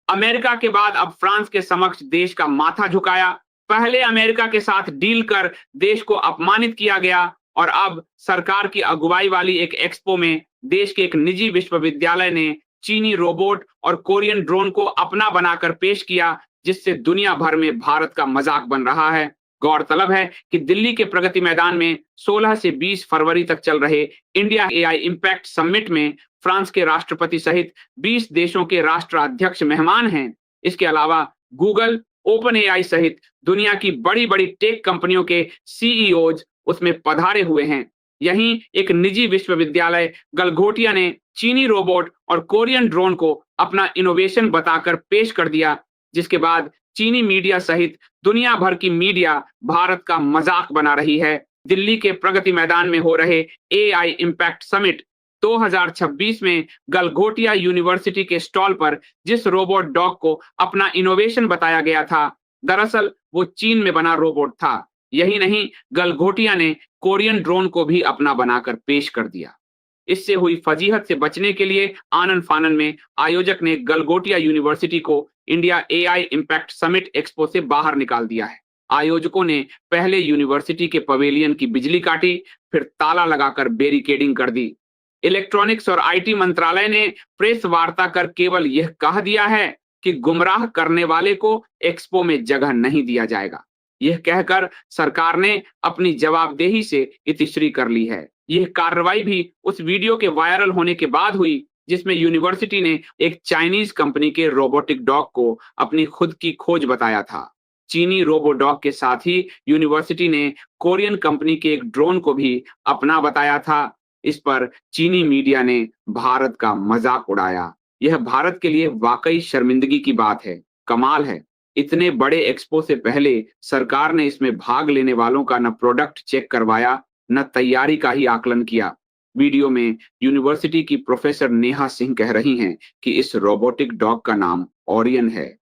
America के बाद अब फ्रांस के समक्ष देश का माथा झुकाया। पहले अमेरिका के साथ डील कर देश को अपमानित किया गया और अब सरकार की अगुवाई वाली एक एक्सपो में देश के एक निजी विश्वविद्यालय ने चीनी रोबोट और कोरियन ड्रोन को अपना बनाकर पेश किया, जिससे दुनिया भर में भारत का मजाक बन रहा है। गौरतलब है कि दिल्ली के प्रगति मैदान में 16 से 20 फरवरी तक चल रहे इंडिया एआई इम्पैक्ट समिट में फ्रांस के राष्ट्रपति सहित 20 देशों के राष्ट्राध्यक्ष मेहमान हैं। इसके अलावा गूगल, ओपन एआई सहित दुनिया की बड़ी बड़ी टेक कंपनियों के सीईओज उसमें पधारे हुए हैं। यहीं एक निजी विश्वविद्यालय गलघोटिया ने चीनी रोबोट और कोरियन ड्रोन को अपना इनोवेशन बताकर पेश कर दिया, जिसके बाद चीनी मीडिया सहित दुनिया भर की मीडिया भारत का मजाक बना रही है। दिल्ली के प्रगति मैदान में हो रहे एआई इम्पैक्ट समिट 2026 में गलघोटिया यूनिवर्सिटी के स्टॉल पर जिस रोबोट डॉग को अपना इनोवेशन बताया गया था, दरअसल वो चीन में बना रोबोट था। यही नहीं, गलघोटिया ने कोरियन ड्रोन को भी अपना बनाकर पेश कर दिया। इससे हुई फजीहत से बचने के लिए आनन फानन में आयोजक ने गलघोटिया यूनिवर्सिटी को India AI impact summit expo से बाहर निकाल दिया है। आयोजकों ने पहले यूनिवर्सिटी के पवेलियन की बिजली काटी, फिर ताला लगाकर बैरिकेडिंग कर दी। इलेक्ट्रॉनिक्स और आईटी मंत्रालय ने प्रेस वार्ता कर केवल यह कह दिया है कि गुमराह करने वाले को एक्सपो में जगह नहीं दिया जाएगा। यह कहकर सरकार ने अपनी जवाबदेही से इतिश्री कर ली है। यह कार्रवाई भी उस वीडियो के वायरल होने के बाद हुई जिसमें यूनिवर्सिटी ने एक चाइनीज कंपनी के रोबोटिक डॉग को अपनी खुद की खोज बताया था। चीनी रोबो डॉग के साथ ही यूनिवर्सिटी ने कोरियन कंपनी के एक ड्रोन को भी अपना बताया था। इस पर चीनी मीडिया ने भारत का मजाक उड़ाया। यह भारत के लिए वाकई शर्मिंदगी की बात है। कमाल है, इतने बड़े एक्सपो से पहले सरकार ने इसमें भाग लेने वालों का न प्रोडक्ट चेक करवाया, न तैयारी का ही आकलन किया। वीडियो में यूनिवर्सिटी की प्रोफेसर नेहा सिंह कह रही हैं कि इस रोबोटिक डॉग का नाम ओरियन है।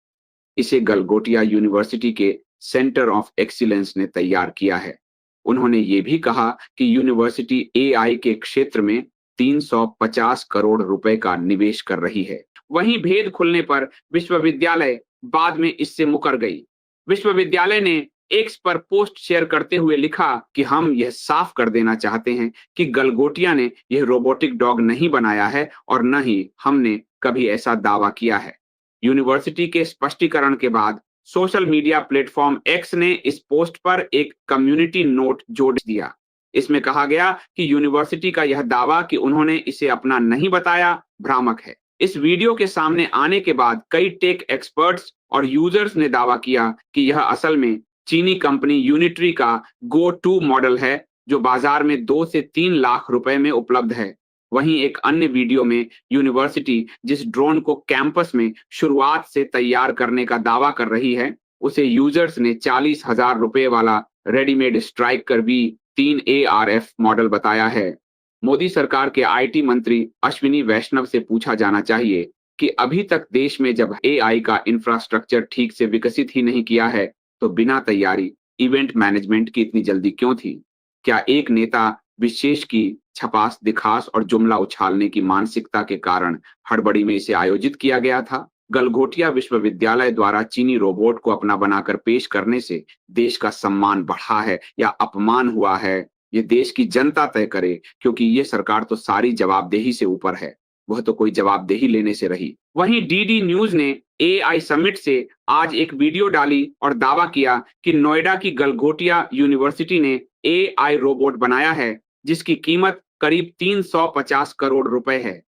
इसे गलघोटिया यूनिवर्सिटी के सेंटर ऑफ एक्सीलेंस ने तैयार किया है। उन्होंने ये भी कहा कि यूनिवर्सिटी एआई के क्षेत्र में 350 करोड़ रुपए का निवेश कर रही है। वहीं भेद खुलने पर विश्वविद्यालय बाद में इससे मुकर गई। विश्वविद्यालय ने एक्स पर पोस्ट शेयर करते हुए लिखा कि हम यह साफ कर देना चाहते हैं कि गलघोटिया ने यह रोबोटिक डॉग नहीं बनाया है और न ही हमने कभी ऐसा दावा किया है। यूनिवर्सिटी के स्पष्टीकरण के बाद सोशल मीडिया प्लेटफॉर्म एक्स ने इस पोस्ट पर एक कम्युनिटी नोट जोड़ दिया। इसमें कहा गया कि यूनिवर्सिटी का यह दावा कि उन्होंने इसे अपना नहीं बताया भ्रामक है। इस वीडियो के सामने आने के बाद कई टेक एक्सपर्ट्स और यूजर्स ने दावा किया कि यह असल में चीनी कंपनी यूनिट्री का गो टू मॉडल है, जो बाजार में 2 से 3 लाख रुपए में उपलब्ध है। वहीं एक अन्य वीडियो में यूनिवर्सिटी जिस ड्रोन को कैंपस में शुरुआत से तैयार करने का दावा कर रही है, उसे यूजर्स ने 40,000 रुपए वाला readymade striker V3 ARF model बताया है। मोदी सरकार के आईटी मंत्री अश्विनी वैष्णव से पूछा जाना चाहिए कि अभी तक देश में जब एआई का इंफ्रास्ट्रक्चर ठीक से विकसित ही नहीं किया है, तो बिना तैयारी इवेंट मैनेजमेंट की इतनी जल्दी क्यों थी? क्या एक नेता विशेष की छपास दिखास और जुमला उछालने की मानसिकता के कारण हड़बड़ी में इसे आयोजित किया गया था? गलघोटिया विश्वविद्यालय द्वारा चीनी रोबोट को अपना बनाकर पेश करने से देश का सम्मान बढ़ा है या अपमान हुआ है, ये देश की जनता तय करे, क्योंकि ये सरकार तो सारी जवाबदेही से ऊपर है। वह तो कोई जवाबदेही लेने से रही। वहीं डीडी न्यूज ने एआई समिट से आज एक वीडियो डाली और दावा किया कि नोएडा की गलघोटिया यूनिवर्सिटी ने एआई रोबोट बनाया है, जिसकी कीमत करीब 350 करोड़ रुपए है।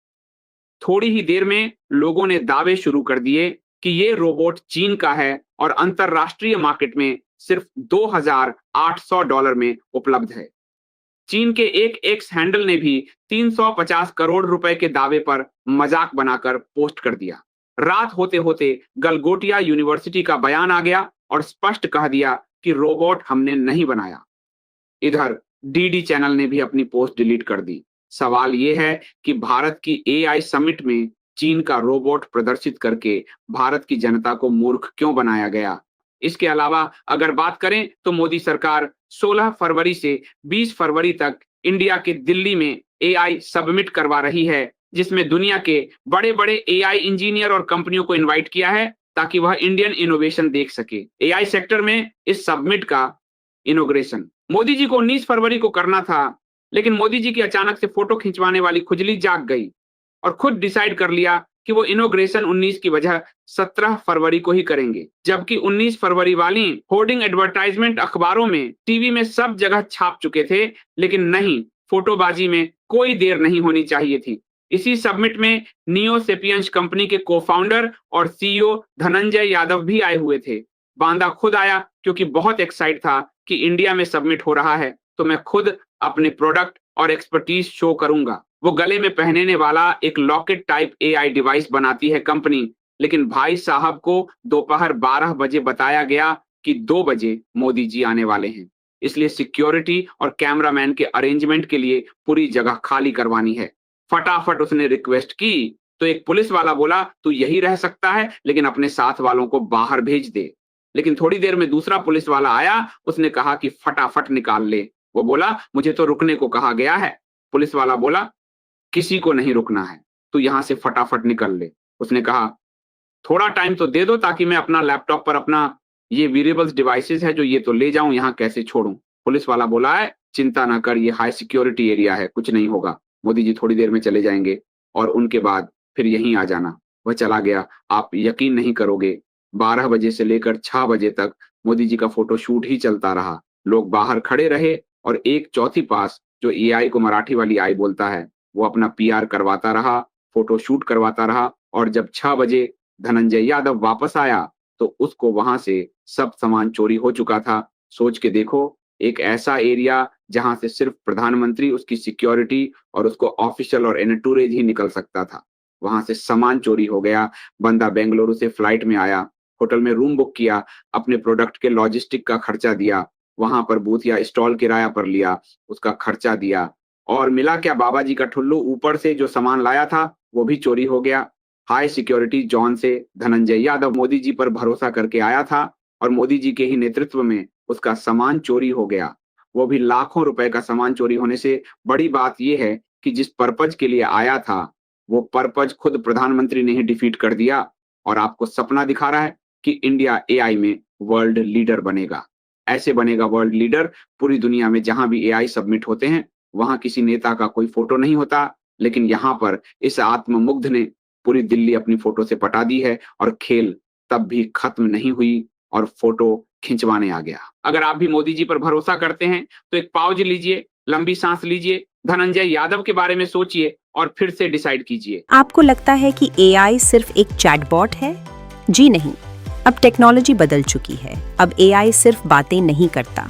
थोड़ी ही देर में लोगों ने दावे शुरू कर दिए कि ये रोबोट चीन का है और अंतरराष्ट्रीय मार्केट में सिर्फ $2,800 में उपलब्ध है। चीन के एक एक्स हैंडल ने भी 350 करोड़ रुपए के दावे पर मजाक बनाकर पोस्ट कर दिया। रात होते होते गलघोटिया यूनिवर्सिटी का बयान आ गया और स्पष्ट कह दिया कि रोबोट हमने नहीं बनाया। इधर डीडी चैनल ने भी अपनी पोस्ट डिलीट कर दी। सवाल यह है कि भारत की एआई समिट में चीन का रोबोट प्रदर्शित करके भारत की जनता को मूर्ख क्यों बनाया गया? इसके अलावा अगर बात करें तो मोदी सरकार 16 फरवरी से 20 फरवरी तक इंडिया के दिल्ली में एआई सबमिट करवा रही है, जिसमें दुनिया के बड़े-बड़े एआई इंजीनियर और कंपनियों को इनवाइट किया है ताकि वह इंडियन इनोवेशन देख सके। एआई सेक्टर में इस समिट का इनॉग्रेशन मोदी जी को 19 फरवरी को करना था, लेकिन मोदी जी की अचानक से फोटो खिंचवाने वाली खुजली जाग गई और खुद डिसाइड कर लिया कि वो इनॉग्रेशन 19 की वजह 17 फरवरी को ही करेंगे। जबकि 19 फरवरी वाली होर्डिंग एडवर्टाइजमेंट अखबारों में, टीवी में सब जगह छाप चुके थे, लेकिन नहीं, फोटोबाजी में कोई देर नहीं होनी चाहिए थी। इसी समिट में नियो सेपियंस कंपनी के को-फाउंडर और सीईओ धनंजय यादव भी आए हुए थे। बांदा खुद आया क्योंकि बहुत एक्साइट था कि इंडिया में समिट हो रहा है, तो मैं खुद अपने प्रोडक्ट और एक्सपर्टीज शो करूंगा। वो गले में पहनने वाला एक लॉकेट टाइप एआई डिवाइस बनाती है कंपनी, लेकिन भाई साहब को दोपहर 12 बजे बताया गया कि 2 बजे मोदी जी आने वाले हैं, इसलिए सिक्योरिटी और कैमरामैन के अरेंजमेंट के लिए पूरी जगह खाली करवानी है। फटाफट उसने रिक्वेस्ट की तो एक पुलिस वाला बोला, तू यही रह सकता है, लेकिन अपने साथ वालों को बाहर भेज दे। लेकिन थोड़ी देर में दूसरा पुलिस वाला आया, उसने कहा कि फटाफट निकाल ले। वो बोला, मुझे तो रुकने को कहा गया है। पुलिस वाला बोला, किसी को नहीं रुकना है, तू यहां से फटाफट निकल ले। उसने कहा, थोड़ा टाइम तो दे दो ताकि मैं अपना लैपटॉप पर अपना ये वेरिएबल्स डिवाइसेस है जो ये तो ले जाऊं, यहाँ कैसे छोड़ूं। पुलिस वाला बोला है, चिंता ना कर, ये हाई सिक्योरिटी एरिया है, कुछ नहीं होगा, मोदी जी थोड़ी देर में चले जाएंगे और उनके बाद फिर यहीं आ जाना। वह चला गया। आप यकीन नहीं करोगे, 12 बजे से लेकर 6 बजे तक मोदी जी का फोटो शूट ही चलता रहा। लोग बाहर खड़े रहे और एक चौथी पास जो एआई को मराठी वाली आई बोलता है, वो अपना पीआर करवाता रहा, फोटो शूट करवाता रहा। और जब 6 बजे धनंजय यादव वापस आया तो उसको वहां से सब सामान चोरी हो चुका था। सोच के देखो, एक ऐसा एरिया जहां से सिर्फ प्रधानमंत्री, उसकी सिक्योरिटी और उसको ऑफिशियल और एंटूरेज ही निकल सकता था, वहां से सामान चोरी हो गया। बंदा बेंगलुरु से फ्लाइट में आया, होटल में रूम बुक किया, अपने प्रोडक्ट के लॉजिस्टिक का खर्चा दिया, वहां पर बूथ या स्टॉल किराया पर लिया, उसका खर्चा दिया। और मिला क्या, बाबा जी का ठुल्लू, ऊपर से जो सामान लाया था वो भी चोरी हो गया। हाई सिक्योरिटी जॉन से धनंजय यादव मोदी जी पर भरोसा करके आया था और मोदी जी के ही नेतृत्व में उसका सामान चोरी हो गया, वो भी लाखों रुपए का सामान चोरी होने से बड़ी बात यह है कि जिस पर्पज के लिए आया था वो पर्पज खुद प्रधानमंत्री ने ही डिफीट कर दिया और आपको सपना दिखा रहा है कि इंडिया एआई में वर्ल्ड लीडर बनेगा। ऐसे बनेगा वर्ल्ड लीडर, पूरी दुनिया में जहां भी एआई सबमिट होते हैं वहां किसी नेता का कोई फोटो नहीं होता, लेकिन यहाँ पर इस आत्ममुग्ध ने पूरी दिल्ली अपनी फोटो से पटा दी है और खेल तब भी खत्म नहीं हुई और फोटो खिंचवाने आ गया। अगर आप भी मोदी जी पर भरोसा करते हैं तो एक पॉज लीजिए, लंबी सांस लीजिए, धनंजय यादव के बारे में सोचिए और फिर से डिसाइड कीजिए। आपको लगता है कि एआई सिर्फ एक चैटबॉट है? जी नहीं, अब टेक्नोलॉजी बदल चुकी है। अब एआई सिर्फ बातें नहीं करता,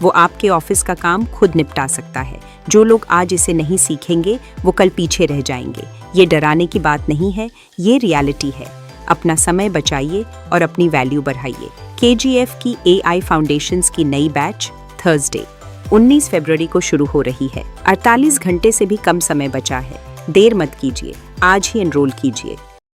वो आपके ऑफिस का काम खुद निपटा सकता है। जो लोग आज इसे नहीं सीखेंगे वो कल पीछे रह जाएंगे। ये डराने की बात नहीं है, ये रियलिटी है। अपना समय बचाइए और अपनी वैल्यू बढ़ाइए। KGF की AI फाउंडेशंस की नई बैच थर्सडे 19 फरवरी को शुरू हो रही है। 48 घंटे से भी कम समय बचा है। देर मत कीजिए, आज ही एनरोल कीजिए।